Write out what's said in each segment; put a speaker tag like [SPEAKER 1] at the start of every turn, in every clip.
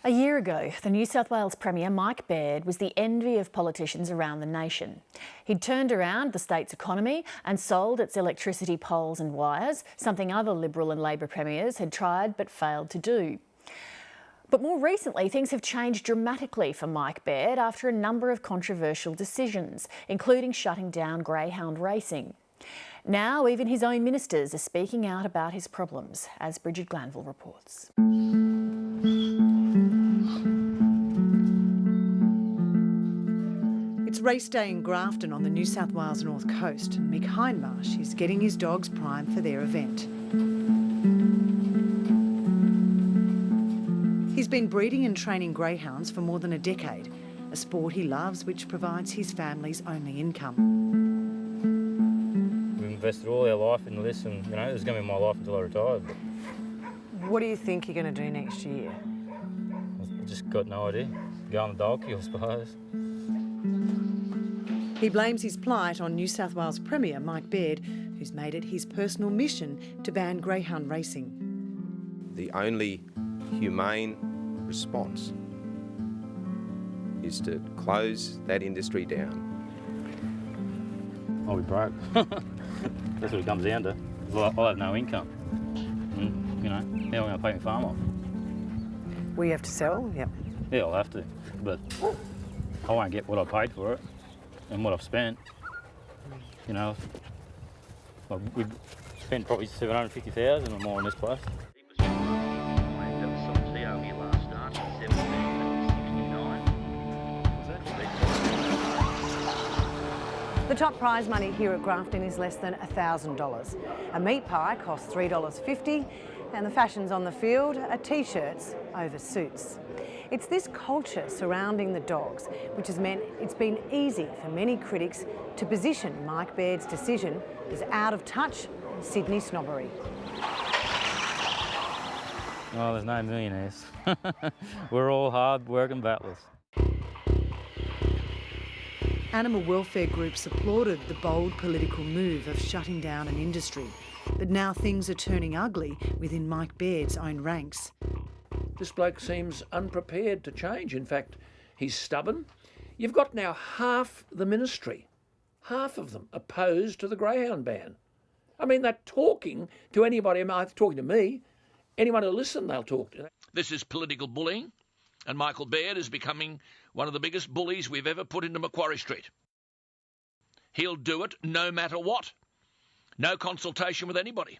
[SPEAKER 1] A year ago, the New South Wales Premier Mike Baird was the envy of politicians around the nation. He'd turned around the state's economy and sold its electricity poles and wires, something other Liberal and Labor premiers had tried but failed to do. But more recently, things have changed dramatically for Mike Baird after a number of controversial decisions, including shutting down greyhound racing. Now, even his own ministers are speaking out about his problems, as Bridget Glanville reports.
[SPEAKER 2] It's race day in Grafton on the New South Wales North Coast, and Mick Hindmarsh is getting his dogs primed for their event. He's been breeding and training greyhounds for more than a decade, a sport he loves which provides his family's only income.
[SPEAKER 3] We've invested all our life into this and, you know, this is going to be my life until I retire.
[SPEAKER 2] What do you think you're going to do next year?
[SPEAKER 3] I've just got no idea. Go on the dog queue, I suppose.
[SPEAKER 2] He blames his plight on New South Wales Premier Mike Baird, who's made it his personal mission to ban greyhound racing.
[SPEAKER 4] The only humane response is to close that industry down.
[SPEAKER 3] I'll be broke. That's what it comes down to. I'll have no income. And, you know, how am I going to pay my farm off?
[SPEAKER 2] We have to sell? Yep.
[SPEAKER 3] Yeah, I'll have to, but I won't get what I paid for it and what I've spent. You know, we've spent probably $750,000 or more on this place.
[SPEAKER 2] The top prize money here at Grafton is less than $1,000. A meat pie costs $3.50, and the fashions on the field are t-shirts over suits. It's this culture surrounding the dogs which has meant it's been easy for many critics to position Mike Baird's decision as out of touch Sydney snobbery.
[SPEAKER 3] Oh, there's no millionaires. We're all hard-working battlers.
[SPEAKER 2] Animal welfare groups applauded the bold political move of shutting down an industry. But now things are turning ugly within Mike Baird's own ranks.
[SPEAKER 5] This bloke seems unprepared to change. In fact, he's stubborn. You've got now half the ministry, half of them opposed to the greyhound ban. I mean, they're talking to anybody, they're talking to me. Anyone who listens, they'll talk to.
[SPEAKER 6] This is political bullying, and Michael Baird is becoming one of the biggest bullies we've ever put into Macquarie Street. He'll do it no matter what. No consultation with anybody.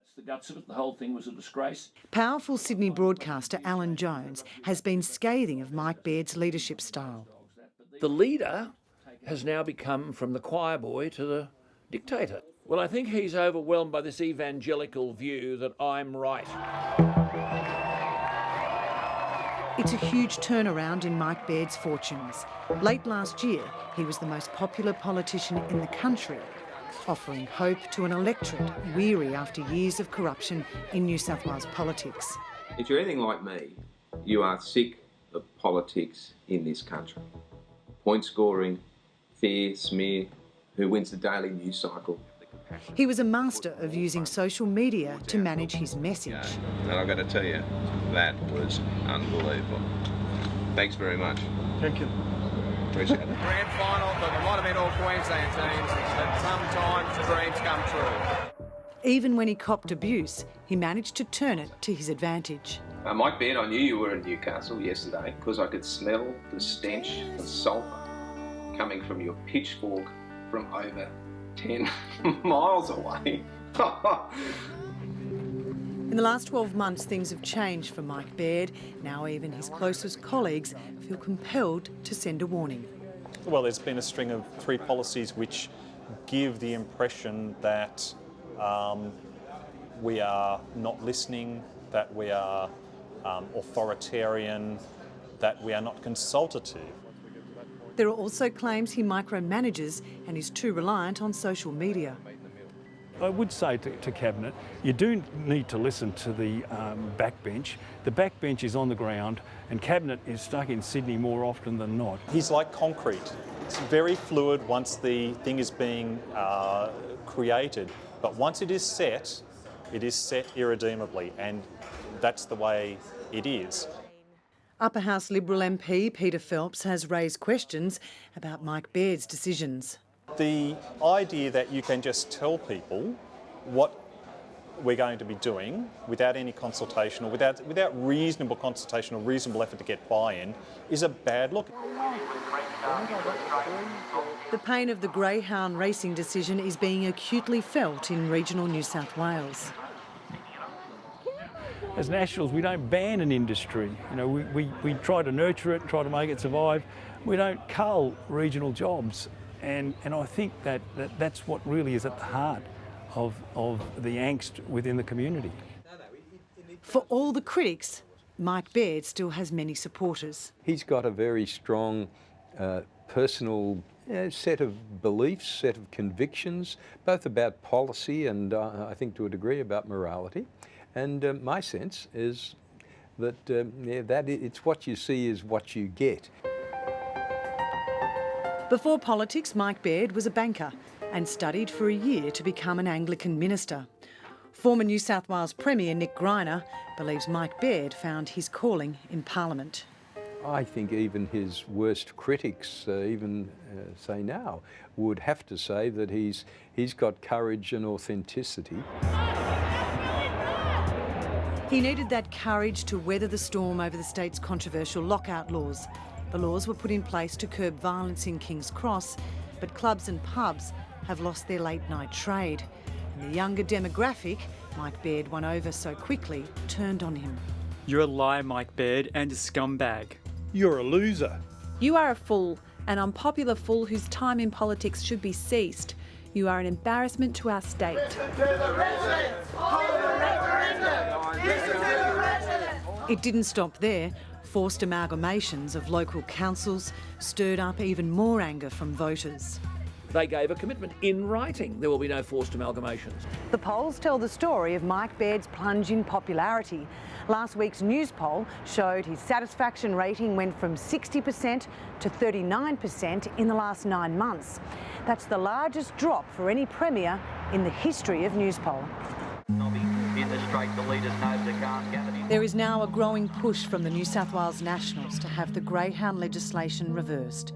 [SPEAKER 5] That's the guts of it. The whole thing was a disgrace.
[SPEAKER 2] Powerful Sydney broadcaster Alan Jones has been scathing of Mike Baird's leadership style.
[SPEAKER 5] The leader has now become from the choir boy to the dictator. Well, I think he's overwhelmed by this evangelical view that I'm right.
[SPEAKER 2] It's a huge turnaround in Mike Baird's fortunes. Late last year, he was the most popular politician in the country, offering hope to an electorate weary after years of corruption in New South Wales politics.
[SPEAKER 4] If you're anything like me, you are sick of politics in this country. Point scoring, fear, smear, who wins the daily news cycle.
[SPEAKER 2] He was a master of using social media to manage his message.
[SPEAKER 4] And I've got to tell you, that was unbelievable. Thanks very much.
[SPEAKER 7] Thank you.
[SPEAKER 4] Appreciate it.
[SPEAKER 8] Grand final, but it might have been all Queensland teams, but sometimes dreams come true.
[SPEAKER 2] Even when he copped abuse, he managed to turn it to his advantage.
[SPEAKER 4] Mike Baird, I knew you were in Newcastle yesterday because I could smell the stench of sulphur coming from your pitchfork from over 10 miles away.
[SPEAKER 2] In the last 12 months, things have changed for Mike Baird. Now even his closest colleagues feel compelled to send a warning.
[SPEAKER 7] Well, there's been a string of 3 policies which give the impression that we are not listening, that we are authoritarian, that we are not consultative.
[SPEAKER 2] There are also claims he micromanages and is too reliant on social media.
[SPEAKER 9] I would say to Cabinet, you do need to listen to the backbench. The backbench is on the ground and Cabinet is stuck in Sydney more often than not.
[SPEAKER 7] He's like concrete. It's very fluid once the thing is being created, but once it is set irredeemably, and that's the way it is.
[SPEAKER 2] Upper House Liberal MP Peter Phelps has raised questions about Mike Baird's decisions.
[SPEAKER 7] The idea that you can just tell people what we're going to be doing without any consultation or without reasonable consultation or reasonable effort to get buy-in is a bad look.
[SPEAKER 2] The pain of the greyhound racing decision is being acutely felt in regional New South Wales.
[SPEAKER 9] As Nationals, we don't ban an industry. You know, we try to nurture it, try to make it survive. We don't cull regional jobs. And I think that's what really is at the heart of the angst within the community.
[SPEAKER 2] For all the critics, Mike Baird still has many supporters.
[SPEAKER 10] He's got a very strong personal set of beliefs, set of convictions, both about policy and I think to a degree about morality. And my sense is that, it's what you see is what you get.
[SPEAKER 2] Before politics, Mike Baird was a banker and studied for a year to become an Anglican minister. Former New South Wales Premier Nick Greiner believes Mike Baird found his calling in Parliament.
[SPEAKER 10] I think even his worst critics, say now, would have to say that he's got courage and authenticity.
[SPEAKER 2] He needed that courage to weather the storm over the state's controversial lockout laws. The laws were put in place to curb violence in King's Cross, but clubs and pubs have lost their late-night trade. And the younger demographic Mike Baird won over so quickly turned on him.
[SPEAKER 11] You're a liar, Mike Baird, and a scumbag.
[SPEAKER 9] You're a loser.
[SPEAKER 12] You are a fool, an unpopular fool whose time in politics should be ceased. You are an embarrassment to our state.
[SPEAKER 2] It didn't stop there. Forced amalgamations of local councils stirred up even more anger from voters.
[SPEAKER 5] They gave a commitment in writing. There will be no forced amalgamations. The
[SPEAKER 2] polls tell the story of Mike Baird's plunge in popularity. Last week's news poll showed his satisfaction rating went from 60% to 39% in the last 9 months. That's the largest drop for any premier in the history of news poll.
[SPEAKER 13] In the straight, the leaders know they can't gather.
[SPEAKER 2] There is now a growing push from the New South Wales Nationals to have the greyhound legislation reversed.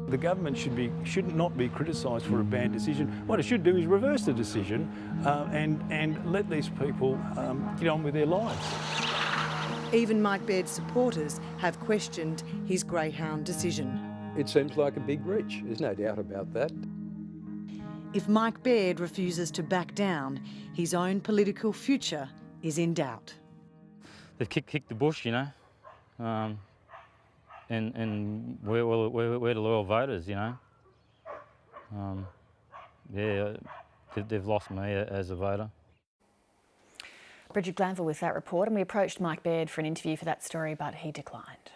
[SPEAKER 9] The government should not be criticised for a bad decision. What it should do is reverse the decision and let these people get on with their lives.
[SPEAKER 2] Even Mike Baird's supporters have questioned his greyhound decision.
[SPEAKER 10] It seems like a big reach, there's no doubt about that.
[SPEAKER 2] If Mike Baird refuses to back down, his own political future is in doubt.
[SPEAKER 3] They've kicked the bush, you know, and we're the loyal voters, you know. Yeah, they've lost me as a voter.
[SPEAKER 1] Bridget Glanville with that report, and we approached Mike Baird for an interview for that story, but he declined.